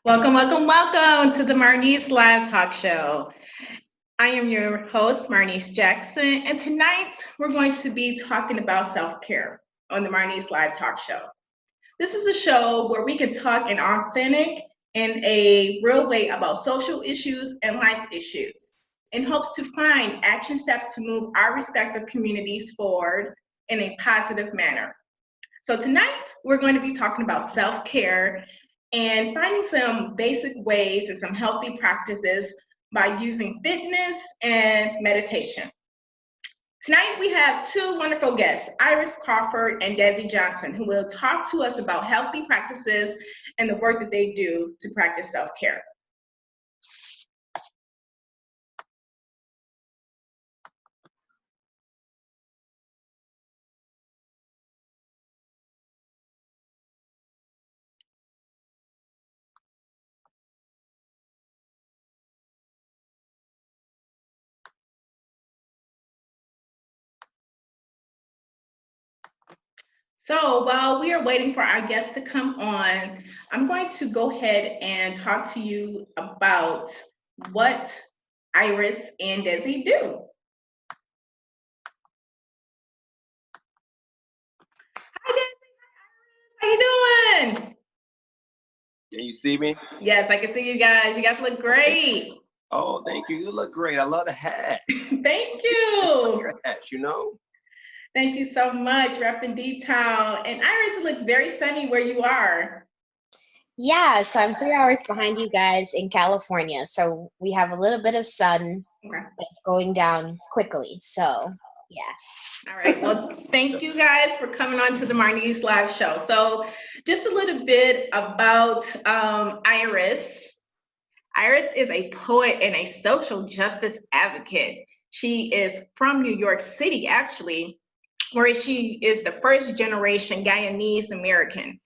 Welcome, welcome, welcome to the Marnese Live Talkshow. I am your host, Marnese Jackson, and tonight we're going to be talking about self-care on the Marnese Live Talkshow. This is a show where we can talk in authentic and a real way about social issues and life issues in hopes to find action steps to move our respective communities forward in a positive manner. So tonight we're going to be talking about self-care and finding some basic ways and some healthy practices by using fitness and meditation. Tonight we have two wonderful guests, Iris Crawford and Desi Johnson, who will talk to us about healthy practices and the work that they do to practice self-care. So while we are waiting for our guests to come on, I'm going to go ahead and talk to you about what Iris and Desi do. Hi, Desi. How you doing? Can you see me? Yes, I can see you guys. You guys look great. Oh, thank you. You look great. I love the hat. Thank It's like you. your hat, you know? Thank you so much, repping D-Town. And Iris, it looks very sunny where you are. Yeah, so I'm 3 hours behind you guys in California. So we have a little bit of sun Okay. that's going down quickly. So, yeah. All right. Well, thank you guys for coming on to the Marnese Live Show. So just a little bit about Iris. Iris is a poet and a social justice advocate. She is from New York City, actually, where she is the first generation Guyanese American.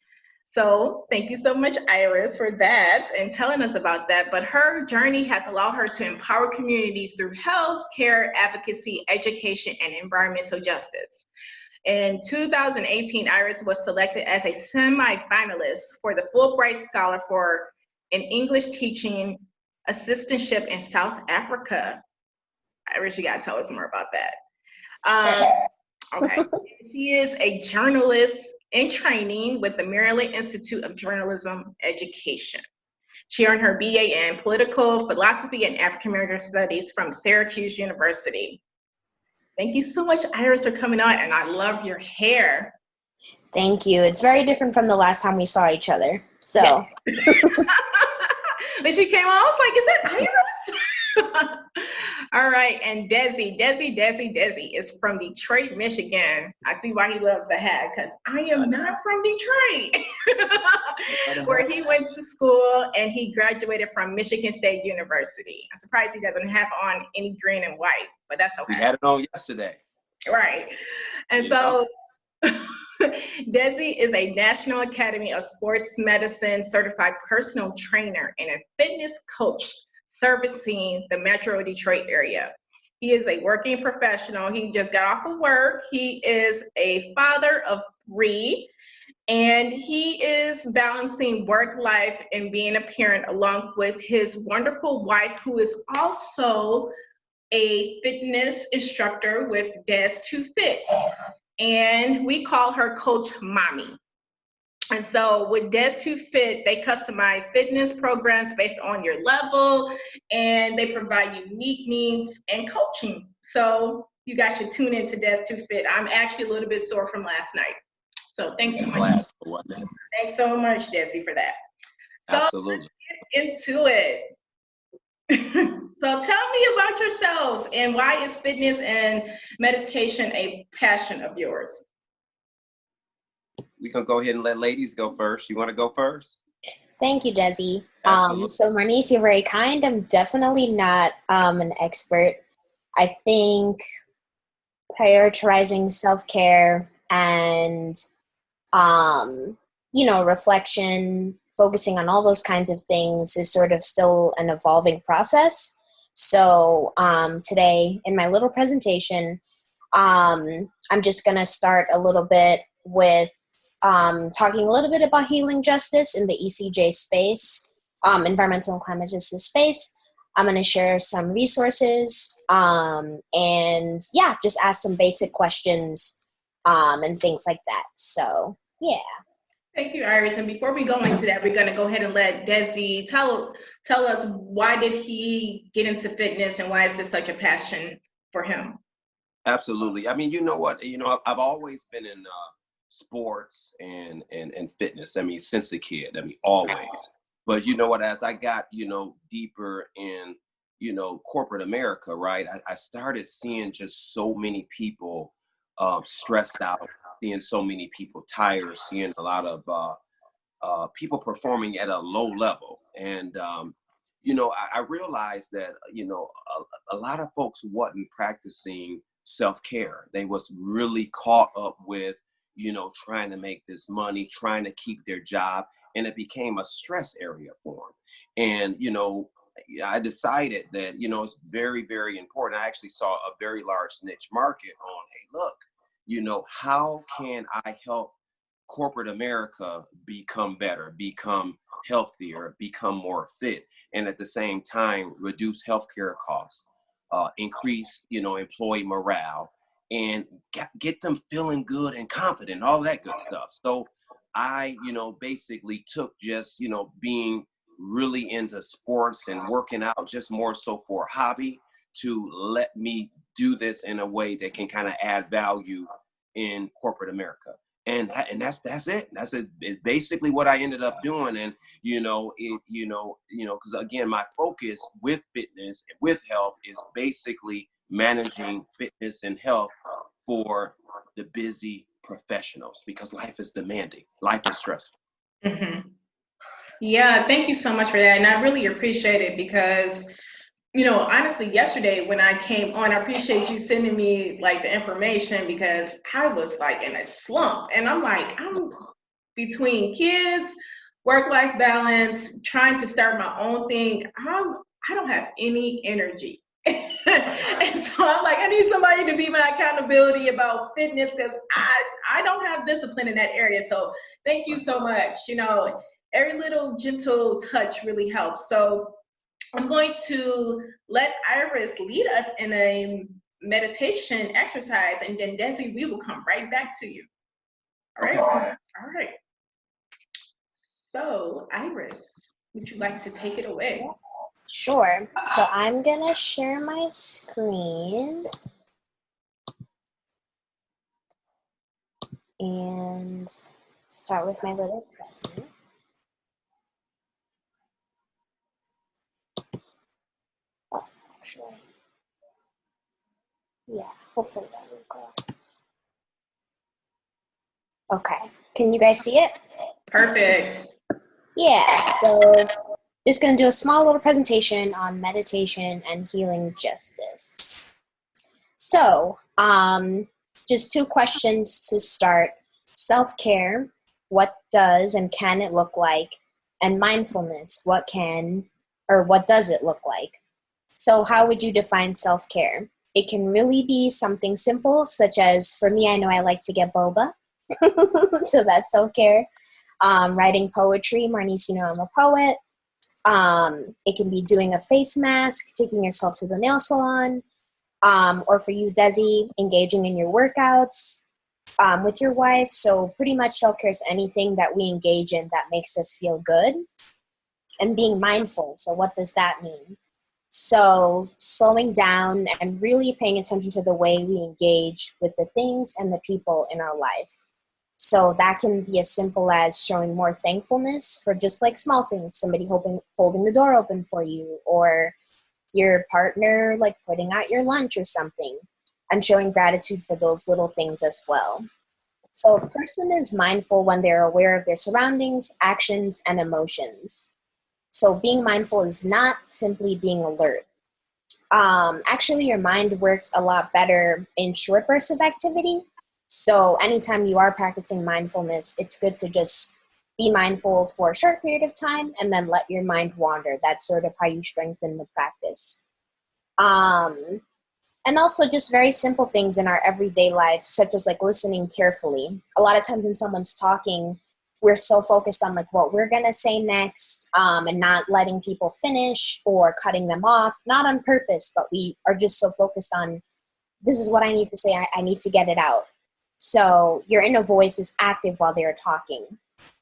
So thank you so much, Iris, for that and telling us about that. But her journey has allowed her to empower communities through health, care, advocacy, education, and environmental justice. In 2018, Iris was selected as a semi-finalist for the Fulbright Scholar for an English teaching assistantship in South Africa. Iris, you gotta tell us more about that. Okay. She is a journalist in training with the Maryland Institute of Journalism Education. She earned her BA in Political Philosophy and African American Studies from Syracuse University. Thank you so much, Iris, for coming on, and I love your hair. Thank you. It's very different from the last time we saw each other. So, When she came on, I was like, is that Iris? All right, and Desi is from Detroit, Michigan. I see why he loves the hat, because I am not from Detroit. Where he went to school and he graduated from Michigan State University. I'm surprised he doesn't have on any green and white, but that's okay. We had it on yesterday. Right. And so Desi is a National Academy of Sports Medicine certified personal trainer and a fitness coach servicing the Metro Detroit area. He is a working professional. He just got off of work. He is a father of 3, and he is balancing work life and being a parent along with his wonderful wife, who is also a fitness instructor with Des2Fit. And we call her Coach Mommy. And so with Des2Fit, they customize fitness programs based on your level, and they provide unique needs and coaching. So you guys should tune into Des2Fit. I'm actually a little bit sore from last night. So thanks so much. Thanks so much, Desi, for that. So Absolutely. Let's get into it. So tell me about yourselves and why is fitness and meditation a passion of yours? We can go ahead and let ladies go first. You want to go first? thank you, Desi. Absolutely. So Marnese, you're very kind. I'm definitely not an expert. I think prioritizing self-care and, reflection, focusing on all those kinds of things is sort of still an evolving process. So today in my little presentation, I'm just going to start a little bit with talking a little bit about healing justice in the ECJ space, environmental and climate justice space. I'm going to share some resources and yeah, just ask some basic questions and things like that. So yeah. Thank you, Iris. And before we go into that, we're going to go ahead and let Desi tell us, why did he get into fitness and why is this such a passion for him? Absolutely. I mean, you know what? I've always been in sports and fitness. I mean, since a kid. I mean, always. But you know what? As I got deeper in corporate America, right? I started seeing just so many people stressed out, seeing so many people tired, seeing a lot of people performing at a low level, and I realized that a lot of folks wasn't practicing self-care. They was really caught up with trying to make this money, trying to keep their job, and it became a stress area for them. And I decided that it's very, very important. I actually saw a very large niche market on, hey, look, how can I help corporate America become better, become healthier, become more fit, and at the same time reduce healthcare costs, increase employee morale, and get them feeling good and confident, all that good stuff. So I basically took just being really into sports and working out just more so for a hobby to let me do this in a way that can kind of add value in corporate America. And that's it. That's it. It's basically what I ended up doing. And because again, my focus with fitness and with health is basically managing fitness and health for the busy professionals, because life is demanding, life is stressful. Mm-hmm. Yeah, thank you so much for that. And I really appreciate it because, honestly, yesterday when I came on, I appreciate you sending me like the information because I was like in a slump. And I'm like, I'm between kids, work-life balance, trying to start my own thing. I don't have any energy. And so I'm like, I need somebody to be my accountability about fitness because I don't have discipline in that area. So thank you so much. Every little gentle touch really helps. So I'm going to let Iris lead us in a meditation exercise, and then Desi, we will come right back to you. All right? Okay. All right. So Iris, would you like to take it away? Sure. So I'm going to share my screen and start with my little present. Oh, actually, yeah, hopefully that will go. Okay. Can you guys see it? Perfect. Yeah, so just going to do a small little presentation on meditation and healing justice. So, just 2 questions to start. Self-care, what does and can it look like? And mindfulness, what does it look like? So how would you define self-care? It can really be something simple, such as, for me, I know I like to get boba. So that's self-care. Writing poetry, Marnese, I'm a poet. It can be doing a face mask, taking yourself to the nail salon, or for you, Desi, engaging in your workouts with your wife. So pretty much self-care is anything that we engage in that makes us feel good. And being mindful, so what does that mean? So slowing down and really paying attention to the way we engage with the things and the people in our life. So that can be as simple as showing more thankfulness for just like small things, somebody holding the door open for you, or your partner like putting out your lunch or something, and showing gratitude for those little things as well. So a person is mindful when they're aware of their surroundings, actions, and emotions. So being mindful is not simply being alert. Actually, your mind works a lot better in short bursts of activity. So anytime you are practicing mindfulness, it's good to just be mindful for a short period of time and then let your mind wander. That's sort of how you strengthen the practice. And also just very simple things in our everyday life, such as like listening carefully. A lot of times when someone's talking, we're so focused on like what we're going to say next, and not letting people finish or cutting them off, not on purpose, but we are just so focused on, this is what I need to say. I need to get it out. So your inner voice is active while they're talking.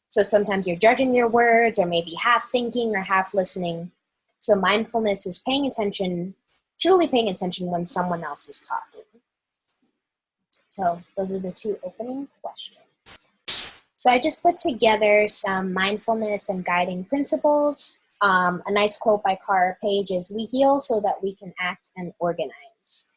So sometimes you're judging their words, or maybe half thinking or half listening. So mindfulness is paying attention, truly paying attention when someone else is talking. So those are the 2 opening questions. So I just put together some mindfulness and guiding principles. A nice quote by Cara Page is, "We heal so that we can act and organize."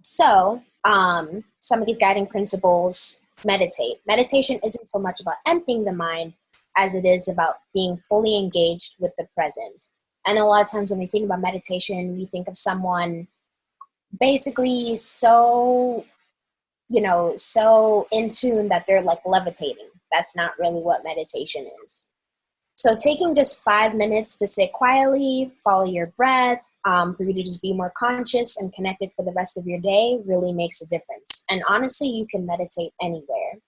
So some of these guiding principles: meditate. Meditation isn't so much about emptying the mind as it is about being fully engaged with the present. And a lot of times when we think about meditation, we think of someone basically so in tune that they're like levitating. That's not really what meditation is. So taking just 5 minutes to sit quietly, follow your breath, for you to just be more conscious and connected for the rest of your day really makes a difference. And honestly, you can meditate anywhere.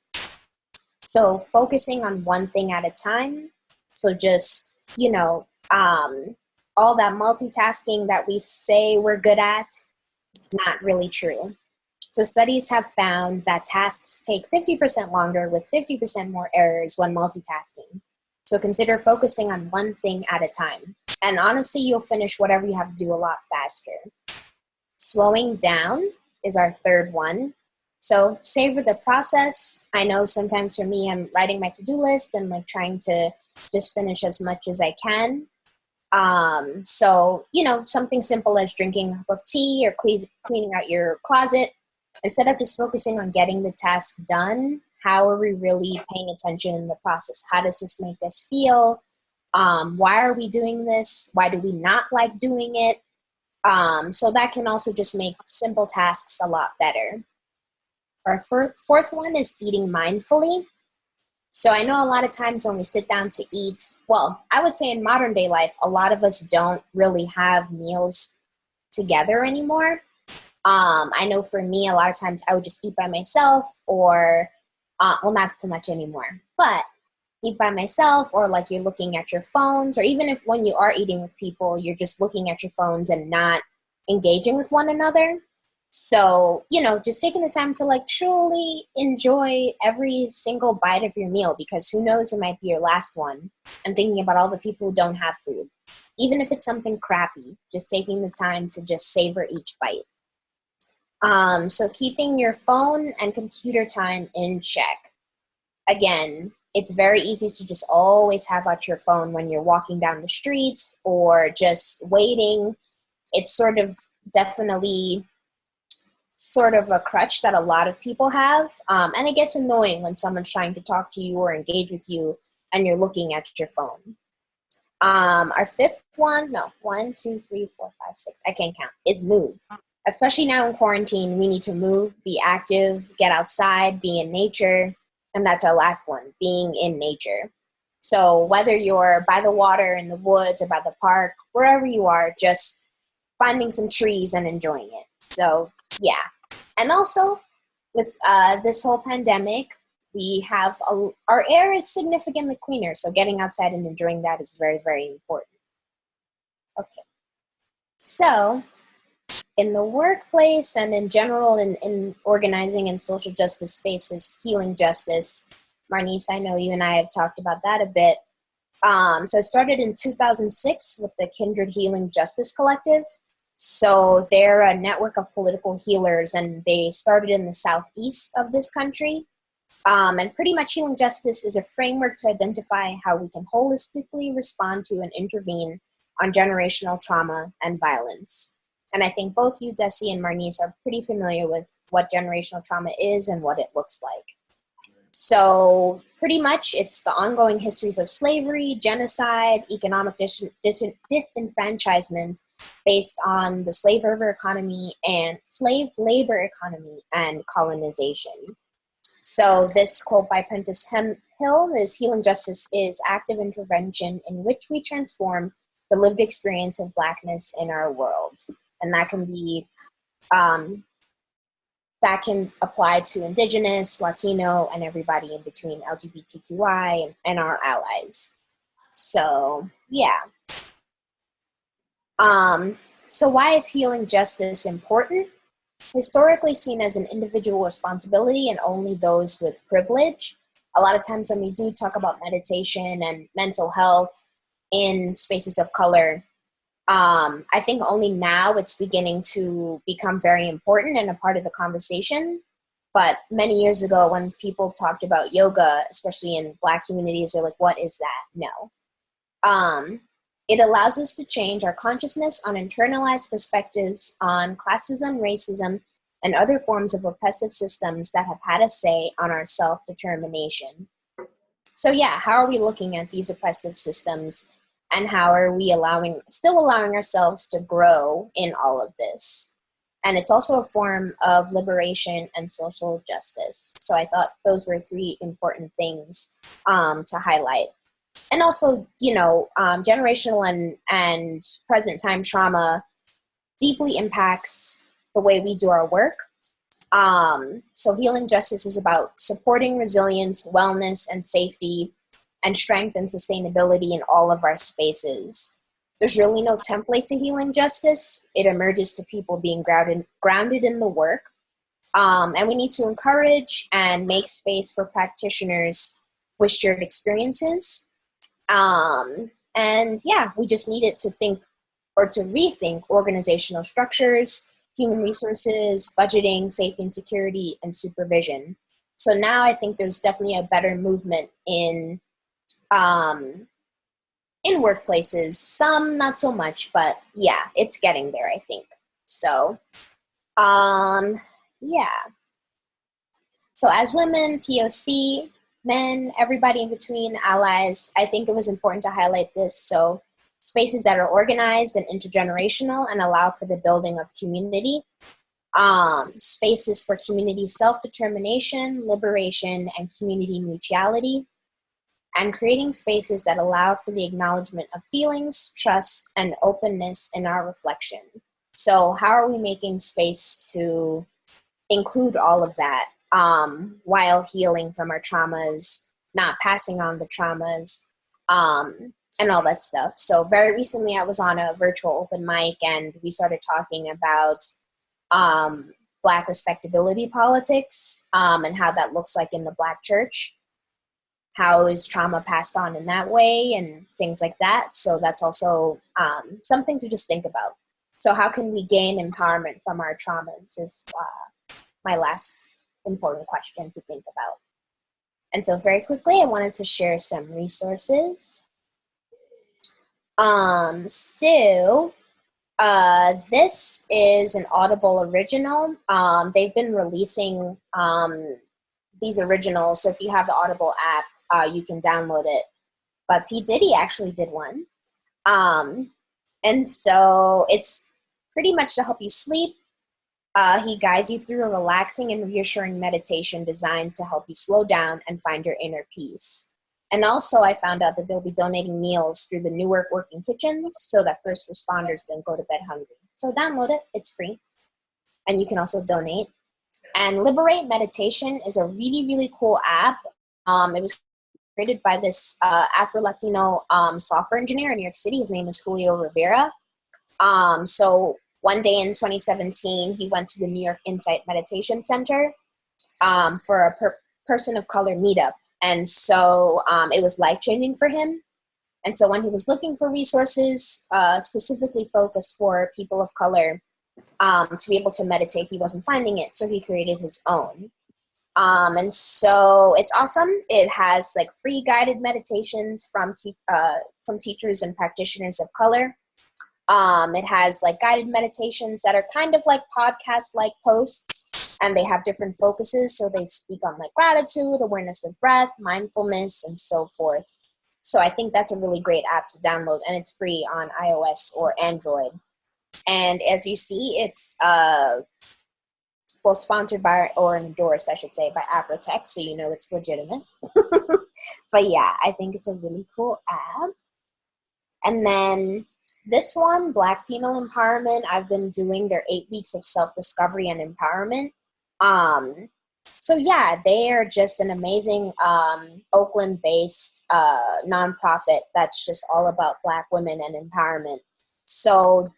So focusing on one thing at a time. So just, all that multitasking that we say we're good at, not really true. So studies have found that tasks take 50% longer with 50% more errors when multitasking. So consider focusing on one thing at a time. And honestly, you'll finish whatever you have to do a lot faster. Slowing down is our 3rd one. So savor the process. I know sometimes for me, I'm writing my to-do list and like trying to just finish as much as I can. So, something simple as drinking a cup of tea or cleaning out your closet. Instead of just focusing on getting the task done, how are we really paying attention in the process? How does this make us feel? Why are we doing this? Why do we not like doing it? So that can also just make simple tasks a lot better. Our 4th one is eating mindfully. So I know a lot of times when we sit down to eat, well, I would say in modern day life, a lot of us don't really have meals together anymore. I know for me, a lot of times I would just eat by myself or, not so much anymore, but eat by myself, or like you're looking at your phones, or even if when you are eating with people, you're just looking at your phones and not engaging with one another. So, just taking the time to like truly enjoy every single bite of your meal, because who knows, it might be your last one, and thinking about all the people who don't have food. Even if it's something crappy, just taking the time to just savor each bite. So keeping your phone and computer time in check. Again, it's very easy to just always have out your phone when you're walking down the street or just waiting. It's definitely a crutch that a lot of people have. And it gets annoying when someone's trying to talk to you or engage with you and you're looking at your phone. Our 5th one, 1, 2, 3, 4, 5, 6, I can't count, is move. Especially now in quarantine, we need to move, be active, get outside, be in nature. And that's our last one, being in nature. So whether you're by the water, in the woods, or by the park, wherever you are, just finding some trees and enjoying it. So yeah. And also with this whole pandemic, we have our air is significantly cleaner. So getting outside and enjoying that is very, very important. Okay. So in the workplace and in general in organizing and social justice spaces, healing justice, Marnese, I know you and I have talked about that a bit. So it started in 2006 with the Kindred Healing Justice Collective. So they're a network of political healers, and they started in the southeast of this country. And pretty much healing justice is a framework to identify how we can holistically respond to and intervene on generational trauma and violence. And I think both you, Desi, and Marnese are pretty familiar with what generational trauma is and what it looks like. So pretty much it's the ongoing histories of slavery, genocide, economic disenfranchisement based on the slave labor economy and colonization. So this quote by Prentice Hill is, "Healing justice is active intervention in which we transform the lived experience of Blackness in our world." And that can be that can apply to Indigenous, Latino, and everybody in between, LGBTQI, and our allies. So, yeah. So why is healing justice important? Historically seen as an individual responsibility and only those with privilege. A lot of times when we do talk about meditation and mental health in spaces of color, I think only now it's beginning to become very important and a part of the conversation. But many years ago, when people talked about yoga, especially in Black communities, they're like, what is that? No. It allows us to change our consciousness on internalized perspectives on classism, racism, and other forms of oppressive systems that have had a say on our self-determination. So yeah, how are we looking at these oppressive systems, and how are we still allowing ourselves to grow in all of this? And it's also a form of liberation and social justice. So I thought those were three important things to highlight. And also, generational and present time trauma deeply impacts the way we do our work. So healing justice is about supporting resilience, wellness, and safety, and strength and sustainability in all of our spaces. There's really no template to healing justice. It emerges to people being grounded in the work. And we need to encourage and make space for practitioners with shared experiences. And yeah, we just needed to think or to rethink organizational structures, human resources, budgeting, safety and security, and supervision. So now I think there's definitely a better movement in workplaces. Some not so much, but yeah, it's getting there, I think. So, yeah. So as women, POC, men, everybody in between, allies, I think it was important to highlight this. So spaces that are organized and intergenerational and allow for the building of community. Spaces for community self-determination, liberation, and community mutuality. And creating spaces that allow for the acknowledgement of feelings, trust, and openness in our reflection. So how are we making space to include all of that while healing from our traumas, not passing on the traumas, and all that stuff. So very recently I was on a virtual open mic and we started talking about Black respectability politics and how that looks like in the Black church. How is trauma passed on in that way and things like that. So that's also something to just think about. So how can we gain empowerment from our traumas is my last important question to think about. And so very quickly, I wanted to share some resources. This is an Audible original. They've been releasing these originals. So if you have the Audible app, you can download it. But P. Diddy actually did one. And so it's pretty much to help you sleep. He guides you through a relaxing and reassuring meditation designed to help you slow down and find your inner peace. And also I found out that they'll be donating meals through the Newark Working Kitchens so that first responders don't go to bed hungry. So download it, it's free. And you can also donate. And Liberate Meditation is a really, really cool app. It was created by this Afro-Latino software engineer in New York City. His name is Julio Rivera. So one day in 2017, he went to the New York Insight Meditation Center for a person of color meetup. And so it was life-changing for him. And so when he was looking for resources specifically focused for people of color to be able to meditate, he wasn't finding it. So he created his own. And so it's awesome. It has like free guided meditations from teachers and practitioners of color. It has like guided meditations that are kind of like podcast-like posts, and they have different focuses. So they speak on like gratitude, awareness of breath, mindfulness, and so forth. So I think that's a really great app to download, and it's free on iOS or Android. And as you see, it's sponsored by, or endorsed, I should say, by Afrotech, so you know it's legitimate. But yeah, I think it's a really cool app. And then this one, Black Female Empowerment, I've been doing their 8 weeks of self-discovery and empowerment. So yeah, they are just an amazing Oakland-based nonprofit that's just all about Black women and empowerment. So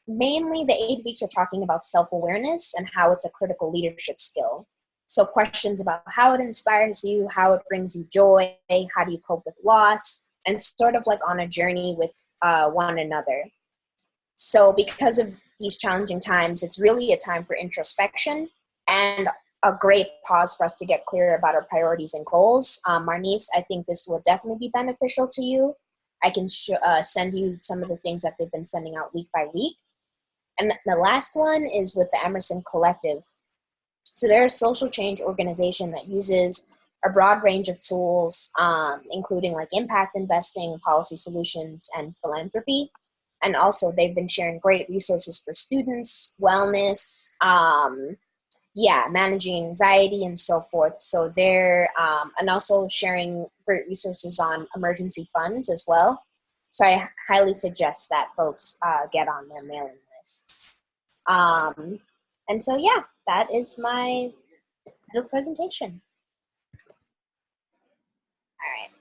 mainly the 8 weeks are talking about self-awareness and how it's a critical leadership skill. So questions about how it inspires you, how it brings you joy, how do you cope with loss, and sort of like on a journey with one another. So because of these challenging times, it's really a time for introspection and a great pause for us to get clear about our priorities and goals. Marnese, I think this will definitely be beneficial to you. I can send you some of the things that they've been sending out week by week. And the last one is with the Emerson Collective. So they're a social change organization that uses a broad range of tools, including like impact investing, policy solutions, and philanthropy. And also they've been sharing great resources for students, wellness, managing anxiety and so forth. So they're, and also sharing great resources on emergency funds as well. So I highly suggest that folks get on their mailing list. And so, yeah, that is my little presentation. All right.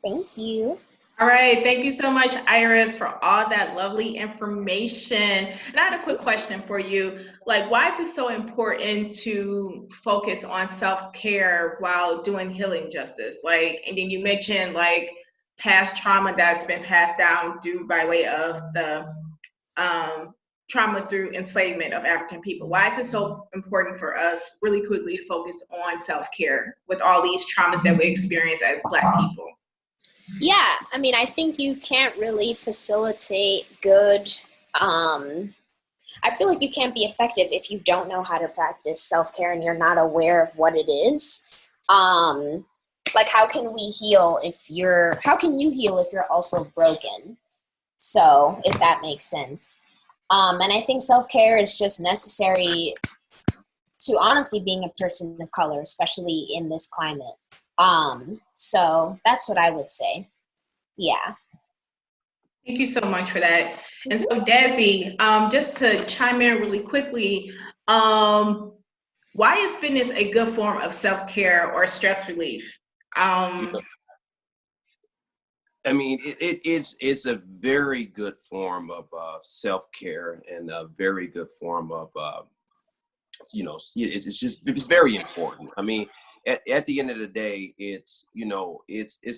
Thank you. All right, thank you so much, Iris, for all that lovely information. And I had a quick question for you. Like, why is it so important to focus on self-care while doing healing justice? Like, and then you mentioned like past trauma that's been passed down due by way of the trauma through enslavement of African people. Why is it so important for us really quickly to focus on self-care with all these traumas that we experience as Black people? Yeah, I mean, I think you can't really facilitate good, I feel like you can't be effective if you don't know how to practice self-care and you're not aware of what it is. Like, how can you heal if you're also broken? So, if that makes sense. And I think self-care is just necessary to honestly being a person of color, especially in this climate. So that's what I would say. Yeah. Thank you so much for that. And so Desi, just to chime in really quickly, why is fitness a good form of self-care or stress relief? I mean, it's a very good form of self-care and a very good form of, it's very important. I mean, at the end of the day, it's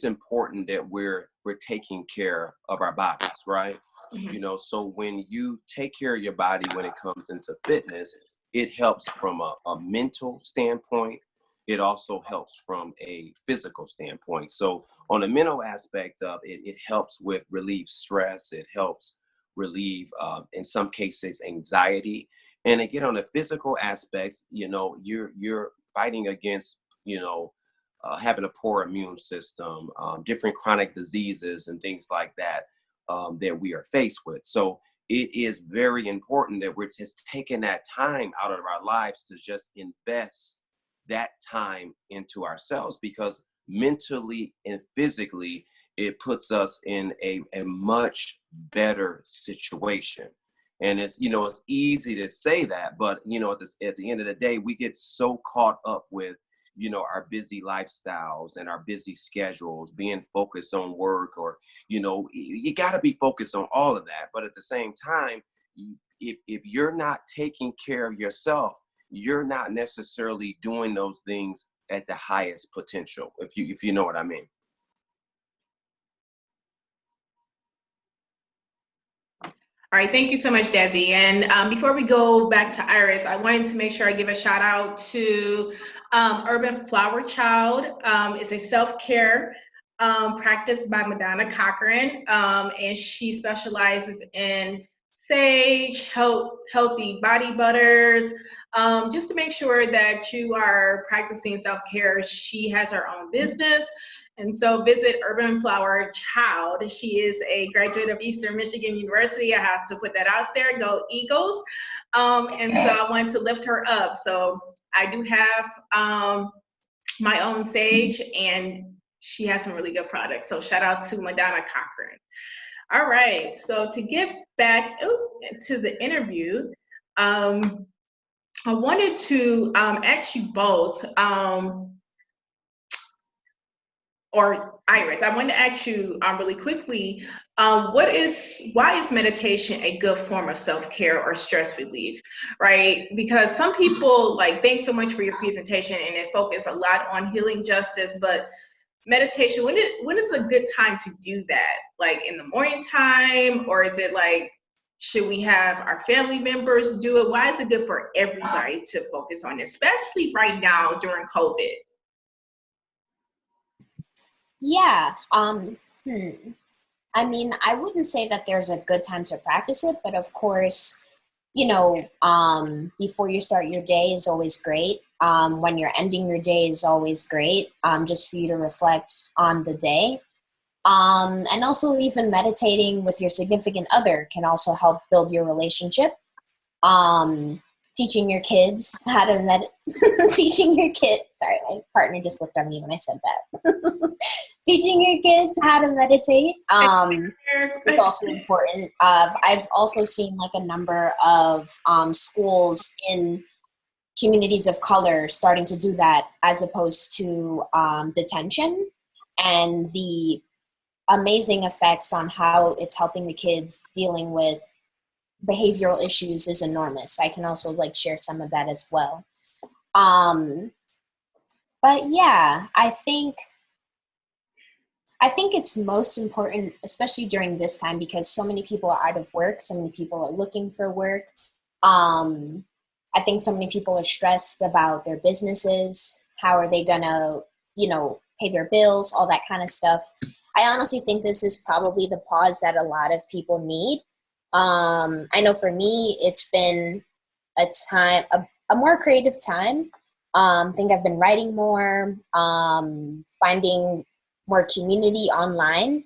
important that we're taking care of our bodies, right? Mm-hmm. So when you take care of your body when it comes into fitness, it helps from a mental standpoint. It also helps from a physical standpoint. So on the mental aspect of it, it helps with relieve stress. It helps relieve, in some cases, anxiety. And again, on the physical aspects, you're fighting against, having a poor immune system, different chronic diseases and things like that, that we are faced with. So it is very important that we're just taking that time out of our lives to just invest that time into ourselves, because mentally and physically, it puts us in a much better situation. And it's easy to say that, but at the end of the day, we get so caught up with our busy lifestyles and our busy schedules, being focused on work, or you got to be focused on all of that. But at the same time, if you're not taking care of yourself, you're not necessarily doing those things at the highest potential, if you know what I mean. All right, thank you so much, Desi. And before we go back to Iris, I wanted to make sure I give a shout out to Urban Flower Child. It's a self-care practice by Madonna Cochran, and she specializes in sage, healthy body butters, just to make sure that you are practicing self-care. She has her own business. And so visit Urban Flower Child. She is a graduate of Eastern Michigan University. I have to put that out there. Go Eagles. And so I wanted to lift her up. So I do have my own sage, and she has some really good products. So shout out to Madonna Cochran. All right. So to get back to the interview, I wanted to ask you both, or Iris, I wanted to ask you really quickly, why is meditation a good form of self-care or stress relief, right? Because some people, like, thanks so much for your presentation, and it focused a lot on healing justice, but meditation, when is a good time to do that? Like in the morning time, or is it like, should we have our family members do it? Why is it good for everybody to focus on, especially right now during COVID? Yeah. I mean, I wouldn't say that there's a good time to practice it, but of course, before you start your day is always great. When you're ending your day is always great, just for you to reflect on the day. And also even meditating with your significant other can also help build your relationship. Teaching your kids how to teaching your kids, sorry, my partner just looked at me when I said that. Teaching your kids how to meditate is also important. I've also seen like a number of schools in communities of color starting to do that as opposed to detention, and the amazing effects on how it's helping the kids dealing with behavioral issues is enormous. I can also like share some of that as well. But yeah, I think it's most important, especially during this time, because so many people are out of work, so many people are looking for work. I think so many people are stressed about their businesses. How are they gonna, pay their bills, all that kind of stuff. I honestly think this is probably the pause that a lot of people need. I know for me, it's been a time, a more creative time. I think I've been writing more, finding more community online.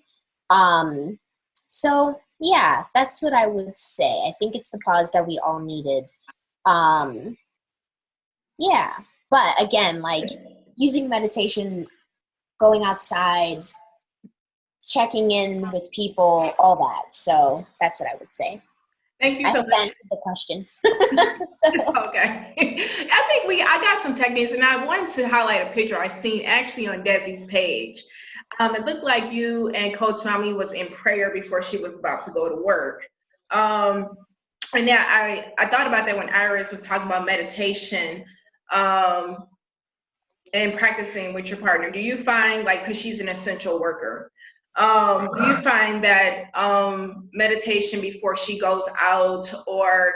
So yeah, that's what I would say. I think it's the pause that we all needed. Yeah, but again, like using meditation, going outside, checking in with people, all that. So that's what I would say. Thank you I so hope that much. answered the question. Okay. I got some techniques, and I wanted to highlight a picture I seen actually on Desi's page. It looked like you and Coach Mami was in prayer before she was about to go to work. And yeah, I thought about that when Iris was talking about meditation, and practicing with your partner. Do you find, like, because she's an essential worker, do you find that meditation before she goes out, or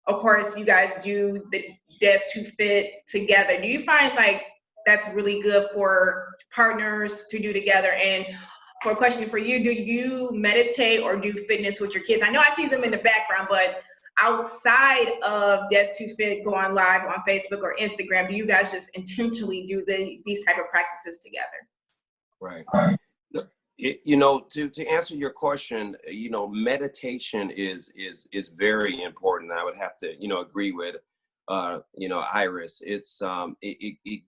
of course you guys do the Des to Fit together, do you find like that's really good for partners to do together? And for a question for you, do you meditate or do fitness with your kids? I know I see them in the background, but outside of Des to Fit going live on Facebook or Instagram, do you guys just intentionally do these type of practices together? Right. To answer your question, meditation is very important. I would have to, agree with, Iris. It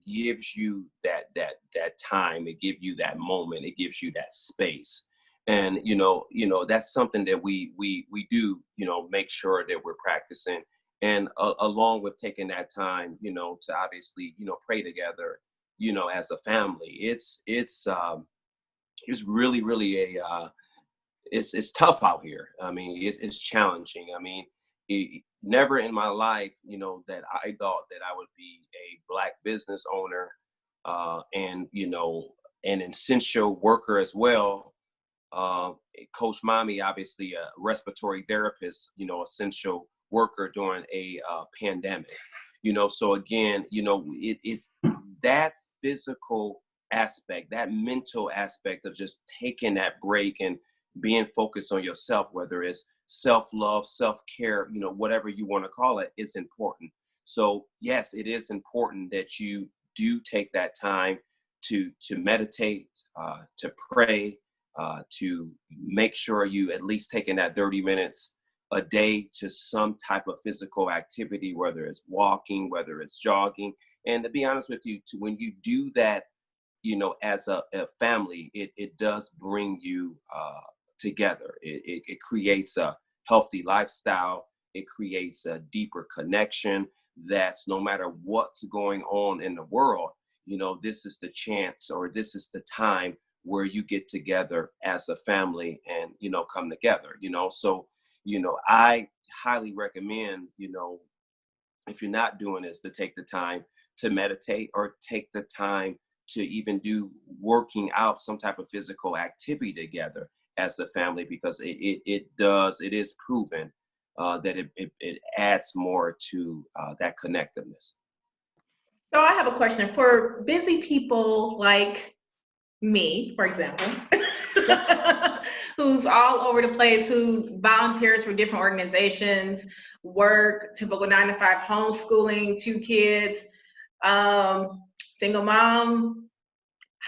gives you that time. It gives you that moment. It gives you that space. And, that's something that we do, make sure that we're practicing. And along with taking that time, to obviously, pray together, as a family. It's really, really it's tough out here. I mean, it's challenging. I mean, never in my life, that I thought that I would be a Black business owner, and, an essential worker as well. Coach Mami, obviously a respiratory therapist, essential worker during a pandemic. So again, it's that physical aspect, that mental aspect of just taking that break and being focused on yourself, whether it's self-love, self-care, whatever you want to call it, is important. So yes, it is important that you do take that time to meditate, to pray, to make sure you at least taking that 30 minutes a day to some type of physical activity, whether it's walking, whether it's jogging. And to be honest with you, when you do that, as a family, it does bring you together. It creates a healthy lifestyle. It creates a deeper connection that's no matter what's going on in the world, this is the chance, or this is the time where you get together as a family and, come together, So, I highly recommend, if you're not doing this, to take the time to meditate, or take the time to even do working out, some type of physical activity together as a family, because it is proven that it adds more to that connectiveness. So I have a question for busy people like me, for example, who's all over the place, who volunteers for different organizations, work, typical 9 to 5, homeschooling, 2 kids, single mom.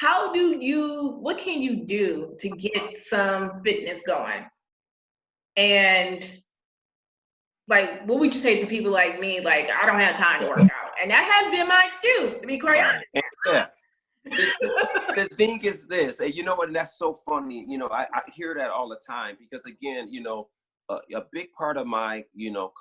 What can you do to get some fitness going? And like, what would you say to people like me? Like, I don't have time to work out. And that has been my excuse, to be quite honest. Yeah. The thing is this, and you know what, and that's so funny, I hear that all the time, because again, a big part of my,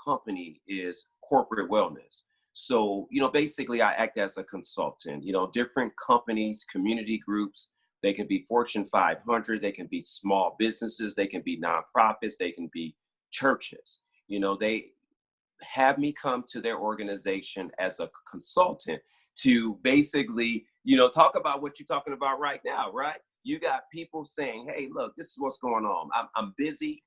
company is corporate wellness. So, basically I act as a consultant, different companies, community groups, they can be Fortune 500, they can be small businesses, they can be nonprofits, they can be churches, they have me come to their organization as a consultant to basically, talk about what you're talking about right now, right? You got people saying, hey, look, this is what's going on. I'm busy.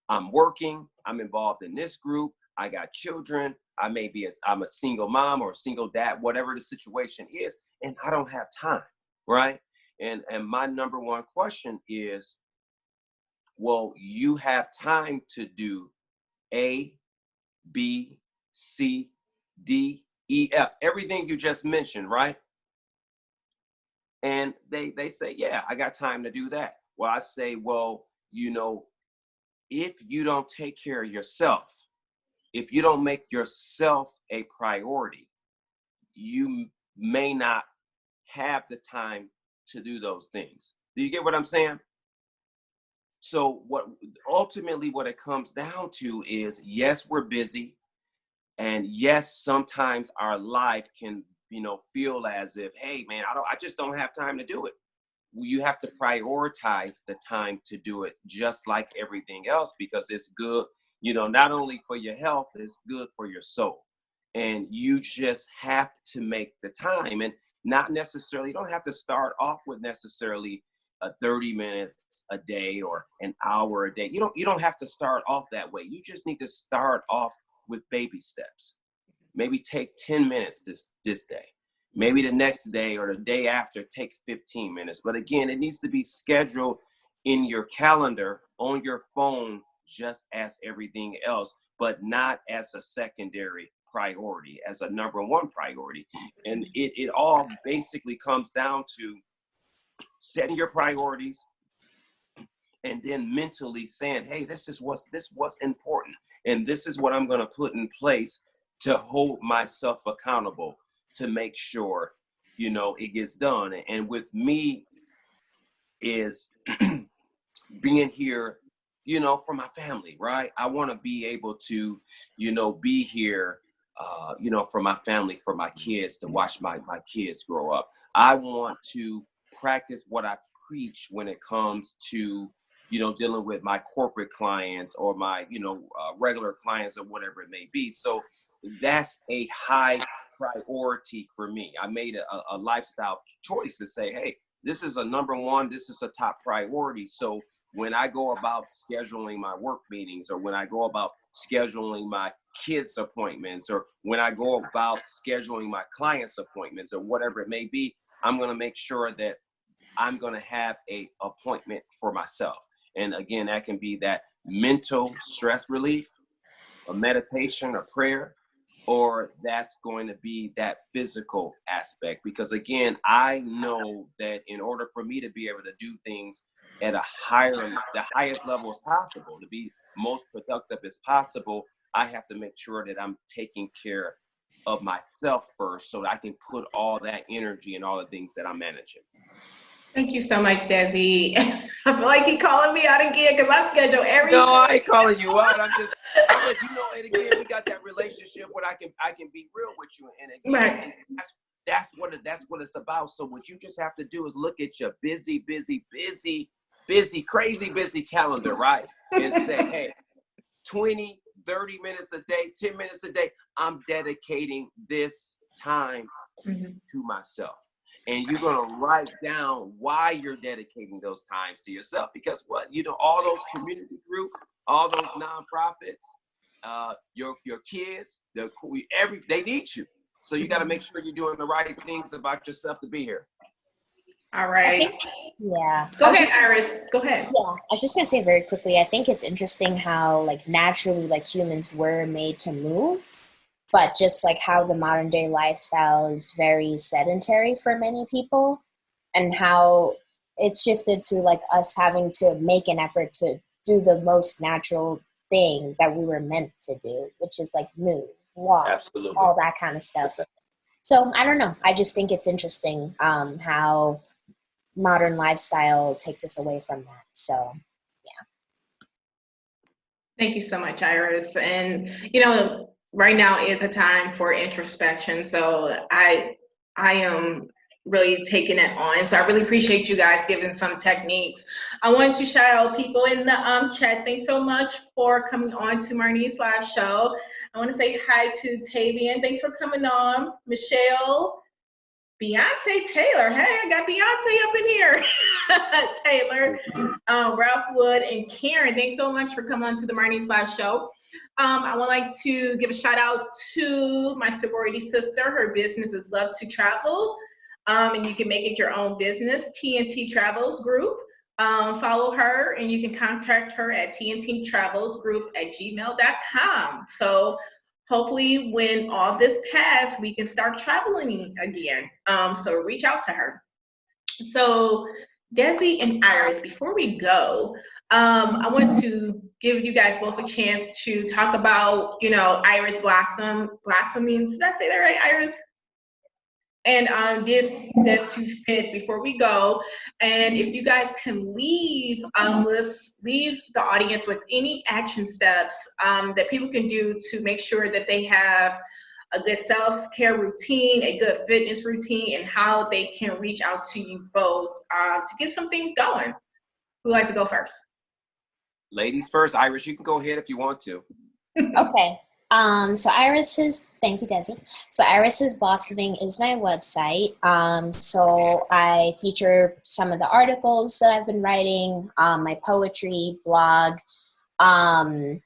I'm working. I'm involved in this group. I got children. I'm a single mom or a single dad, whatever the situation is, and I don't have time, right? And my number one question is, well, you have time to do A, B, C, D, E, F, everything you just mentioned, right? And they say, yeah, I got time to do that. Well, I say, well, if you don't take care of yourself, if you don't make yourself a priority, you may not have the time to do those things. Do you get what I'm saying? So what it comes down to is, yes, we're busy. And yes, sometimes our life can, feel as if, hey man, I just don't have time to do it. You have to prioritize the time to do it, just like everything else, because it's good, not only for your health, it's good for your soul. And you just have to make the time, and not necessarily, you don't have to start off with necessarily 30 minutes a day or an hour a day. You don't have to start off that way. You just need to start off with baby steps. Maybe take 10 minutes this day. Maybe the next day or the day after, take 15 minutes. But again, it needs to be scheduled in your calendar, on your phone, just as everything else, but not as a secondary priority, as a number one priority. And it all basically comes down to setting your priorities, and then mentally saying, hey, this was important, and this is what I'm going to put in place to hold myself accountable, to make sure, it gets done. And with me is being here, for my family, right? I want to be able to, be here, for my family, for my kids, to watch my kids grow up. I want to practice what I preach when it comes to, dealing with my corporate clients or my, regular clients or whatever it may be. So that's a high priority for me. I made a lifestyle choice to say, hey, this is a number one, this is a top priority. So when I go about scheduling my work meetings, or when I go about scheduling my kids' appointments, or when I go about scheduling my clients' appointments, or whatever it may be, I'm going to make sure that I'm going to have a appointment for myself. And again, that can be that mental stress relief, a meditation, a prayer, or that's going to be that physical aspect. Because again, I know that in order for me to be able to do things at the highest level as possible, to be most productive as possible, I have to make sure that I'm taking care of myself first, so that I can put all that energy and all the things that I'm managing. Thank you so much, Desi. I feel like he calling me out again because I schedule everything. No, I ain't calling you out. I'm letting you know. And again, we got that relationship where I can be real with you. And again, Right. that's what it's about. So what you just have to do is look at your busy, crazy busy calendar, right? And say, hey, 20, 30 minutes a day, 10 minutes a day, I'm dedicating this time to myself. And you're going to write down why you're dedicating those times to yourself. Because what, all those community groups, all those nonprofits, your kids, they need you. So you got to make sure you're doing the right things about yourself to be here. All right. Yeah. Go ahead, Iris. Go ahead. Yeah, I was just gonna say very quickly, I think it's interesting how like naturally like humans were made to move, but just like how the modern day lifestyle is very sedentary for many people, and how it's shifted to like us having to make an effort to do the most natural thing that we were meant to do, which is like move, walk, Absolutely. all that kind of stuff. So I don't know. I just think it's interesting how modern lifestyle takes us away from that. So Thank you so much, Iris. And right now is a time for introspection. So I am really taking it on. So I really appreciate you guys giving some techniques. I want to shout out people in the chat. Thanks so much for coming on to Marnese Live Show. I want to say hi to Tavian. Thanks for coming on. Michelle. Beyonce Taylor. Hey, I got Beyonce up in here. Taylor, Ralph Wood, and Karen. Thanks so much for coming on to the Marnese Live Show. I would like to give a shout out to my sorority sister. Her business is Love to Travel, and you can make it your own business, TNT Travels Group. Follow her, and you can contact her at tnttravelsgroup@gmail.com. So hopefully when all this passes, we can start traveling again. So reach out to her. So Desi and Iris, before we go, I want to give you guys both a chance to talk about, Iris blossoming. Did I say that right, Iris? And this to fit before we go. And if you guys can leave leave the audience with any action steps that people can do to make sure that they have a good self-care routine, a good fitness routine, and how they can reach out to you both to get some things going. Who'd like to go first? Ladies first. Iris, you can go ahead if you want to. Okay. So thank you, Desi. So Iris's Blossoming is my website. So I feature some of the articles that I've been writing, my poetry, blog. So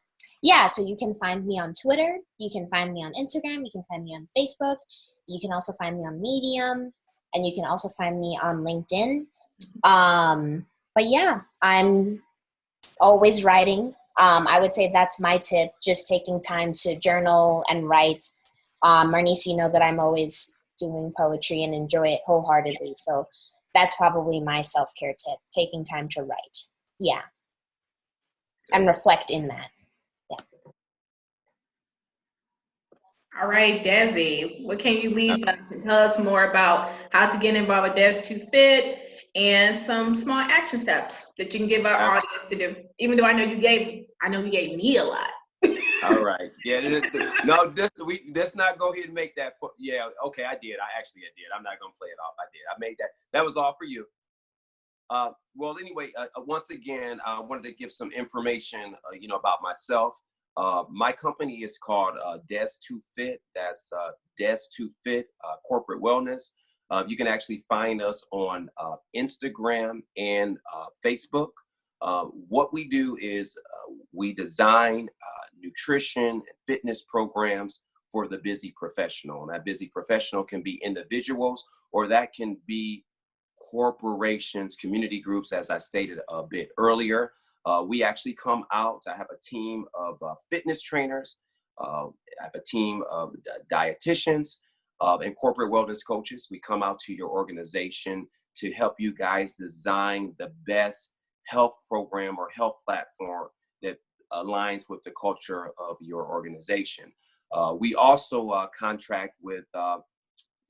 you can find me on Twitter. You can find me on Instagram. You can find me on Facebook. You can also find me on Medium, and you can also find me on LinkedIn. But yeah, I'm always writing. I would say that's my tip, just taking time to journal and write. Marnese, you know that I'm always doing poetry and enjoy it wholeheartedly. So that's probably my self-care tip, taking time to write. Yeah. And reflect in that. Yeah. All right, Desi, what can you leave us and tell us more about how to get involved with Des to Fit and some small action steps that you can give our audience to do? Even though I know you gave me a lot. All right. Yeah. No, let's not go ahead and make that. Yeah. Okay. I did. I did. I'm not gonna play it off. I did. I made that. That was all for you. Well, anyway, once again, I wanted to give some information, about myself. My company is called Des to Fit. That's Des to Fit Corporate Wellness. You can actually find us on Instagram and Facebook. What we do is we design nutrition and fitness programs for the busy professional. And that busy professional can be individuals, or that can be corporations, community groups, as I stated a bit earlier. We actually come out. I have a team of fitness trainers. I have a team of dietitians and corporate wellness coaches. We come out to your organization to help you guys design the best health program or health platform that aligns with the culture of your organization. We also contract with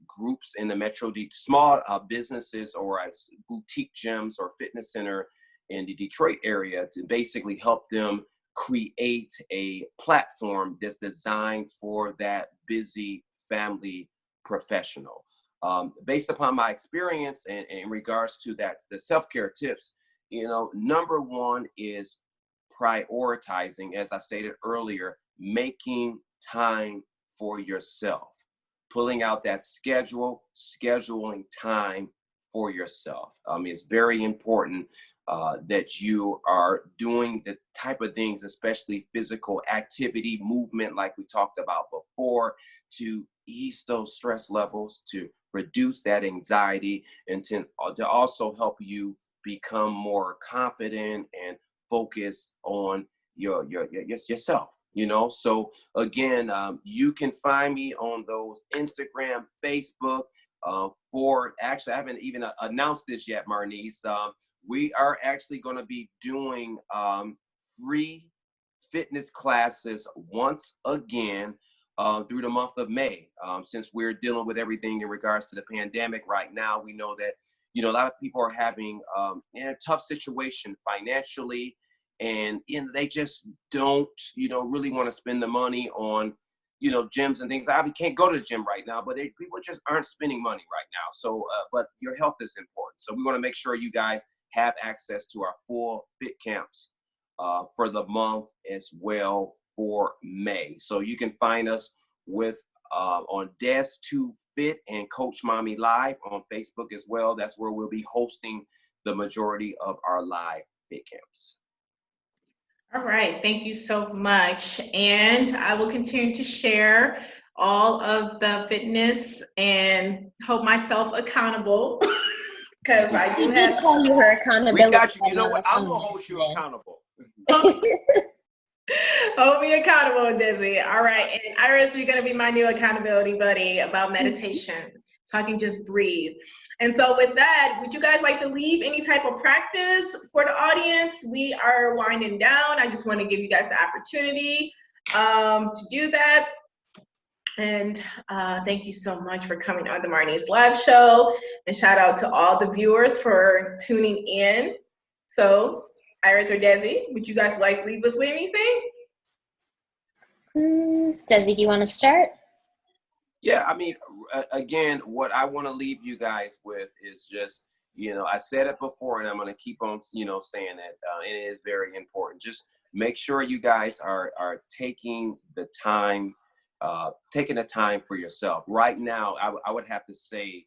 groups in the Metro small businesses or as boutique gyms or fitness center in the Detroit area to basically help them create a platform that's designed for that busy family professional. Based upon my experience and in regards to that, the self-care tips, number one is prioritizing, as I stated earlier, making time for yourself, pulling out that scheduling time for yourself. It's very important that you are doing the type of things, especially physical activity, movement, like we talked about before, to ease those stress levels, to reduce that anxiety, and to also help you become more confident and focused on yourself. So again, you can find me on those Instagram, Facebook. Actually, I haven't even announced this yet, Marnese. We are actually going to be doing free fitness classes once again through the month of May. Since we're dealing with everything in regards to the pandemic right now, we know that a lot of people are having a tough situation financially, and they just don't really want to spend the money on gyms and things. I can't go to the gym right now, but people just aren't spending money right now. So, but your health is important. So we want to make sure you guys have access to our full fit camps for the month as well for May. So you can find us on Des2 Fit and Coach Mommy Live on Facebook as well. That's where we'll be hosting the majority of our live fit camps. All right, thank you so much. And I will continue to share all of the fitness and hold myself accountable because I do did call you her accountability. We got you. You know what? I will hold you accountable. Hold me accountable, Desi. All right, and Iris, you're going to be my new accountability buddy about meditation, so I can just breathe. And so with that, would you guys like to leave any type of practice for the audience? We are winding down. I just want to give you guys the opportunity to do that. And thank you so much for coming on the Marnese Live Show. And shout out to all the viewers for tuning in. So, Iris or Desi, would you guys like to leave us with anything? Desi, do you want to start? Yeah, again, what I want to leave you guys with is just, I said it before and I'm going to keep on, saying it. And it is very important. Just make sure you guys are taking the time for yourself. Right now, I would have to say,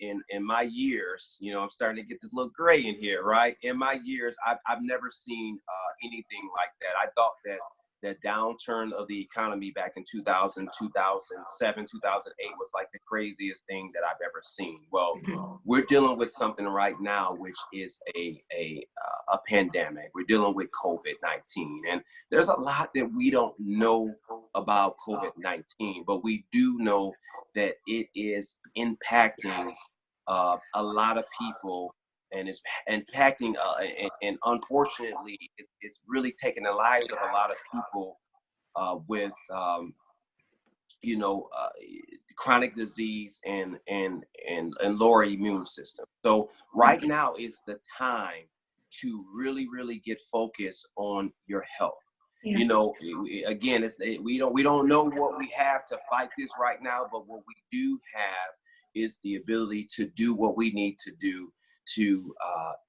in my years, I'm starting to get this little gray in here, right? In my years, I've never seen anything like that. I thought that the downturn of the economy back in 2000, 2007, 2008 was like the craziest thing that I've ever seen. Well, we're dealing with something right now, which is a pandemic. We're dealing with COVID-19, and there's a lot that we don't know about COVID-19, but we do know that it is impacting a lot of people. And it's impacting, and unfortunately, it's really taking the lives of a lot of people with, chronic disease and lower immune system. So right now is the time to really, really get focused on your health. Yeah. Again, we don't know what we have to fight this right now, but what we do have is the ability to do what we need to do to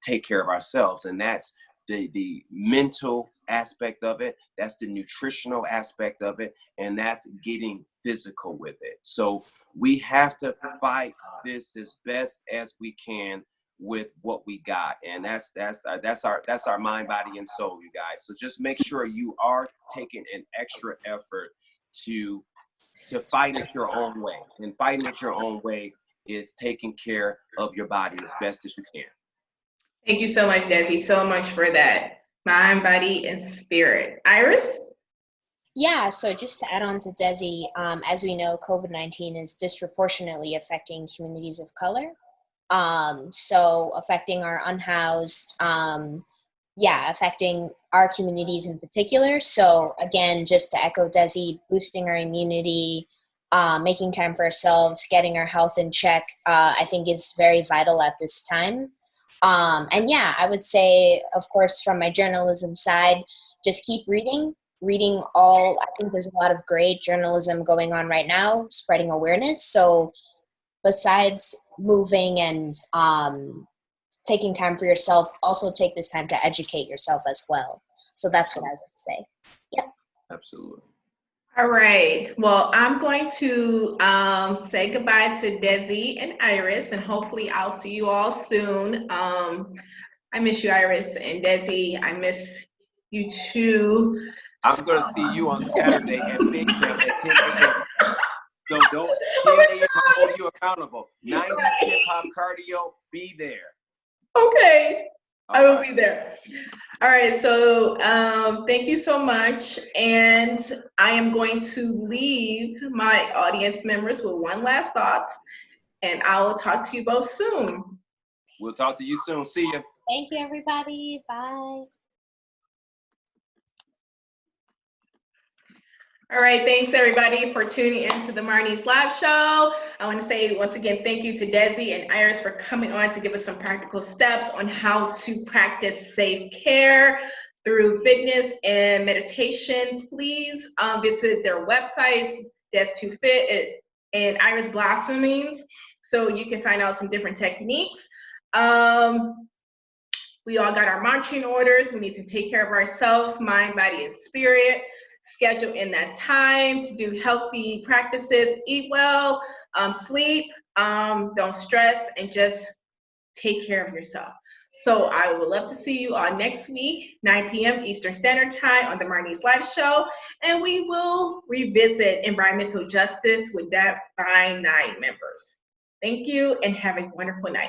take care of ourselves. And that's the mental aspect of it, that's the nutritional aspect of it, and that's getting physical with it. So we have to fight this as best as we can with what we got, and that's our mind, body, and soul, you guys. So just make sure you are taking an extra effort to fight it your own way, and fighting it your own way is taking care of your body as best as you can. Thank you so much, Desi, so much for that. Mind, body, and spirit. Iris? Yeah, so just to add on to Desi, as we know, COVID-19 is disproportionately affecting communities of color. So affecting our unhoused, affecting our communities in particular. So again, just to echo Desi, boosting our immunity, making time for ourselves, getting our health in check, I think is very vital at this time. And yeah, I would say, of course, from my journalism side, just keep reading I think there's a lot of great journalism going on right now, spreading awareness. So besides moving and taking time for yourself, also take this time to educate yourself as well. So that's what I would say. Yeah. Absolutely. All right. Well, I'm going to say goodbye to Desi and Iris, and hopefully I'll see you all soon. I miss you, Iris and Desi. I miss you too. I'm going to see you on Saturday at Big Camp at 10 a.m. So don't, 10 a.m. I'll hold you accountable. 90s hip hop cardio, be there. Okay. All I will right. be there. All right, so thank you so much. And I am going to leave my audience members with one last thought, and I will talk to you both soon. We'll talk to you soon. See you. Thank you, everybody. Bye. All right, thanks everybody for tuning in to the Marnese Live Show. I want to say once again, thank you to Desi and Iris for coming on to give us some practical steps on how to practice safe care through fitness and meditation. Please visit their websites, Des2Fit and Iris Blossomings, so you can find out some different techniques. We all got our marching orders. We need to take care of ourselves, mind, body, and spirit. Schedule in that time to do healthy practices, eat well, sleep, don't stress, and just take care of yourself. So I would love to see you all next week, 9 p.m. Eastern Standard Time on the Marnese Live Show, and we will revisit environmental justice with that by 9 members. Thank you and have a wonderful night.